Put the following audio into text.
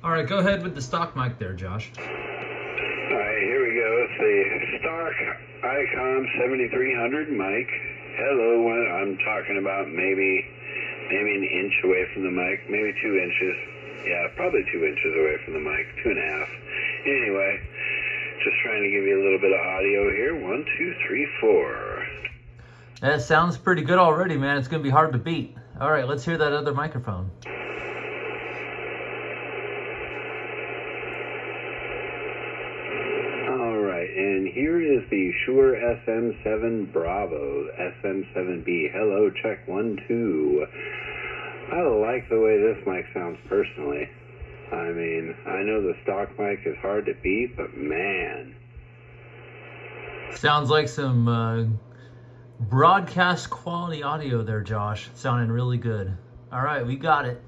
All right, go ahead with the stock mic there, Josh. All right, here we go. It's the stock Icom-7300 mic. Hello, I'm talking about maybe an inch away from the mic, maybe 2 inches. Yeah, probably 2 inches away from the mic, 2.5. Anyway, just trying to give you a little bit of audio here. 1, 2, 3, 4. That sounds pretty good already, man. It's going to be hard to beat. All right, let's hear that other microphone. All right, and here is the Shure SM7B. Hello, check 1, 2. I like the way this mic sounds personally. I mean, I know the stock mic is hard to beat, but man. Sounds like some broadcast quality audio there, Josh. Sounding really good. All right, we got it.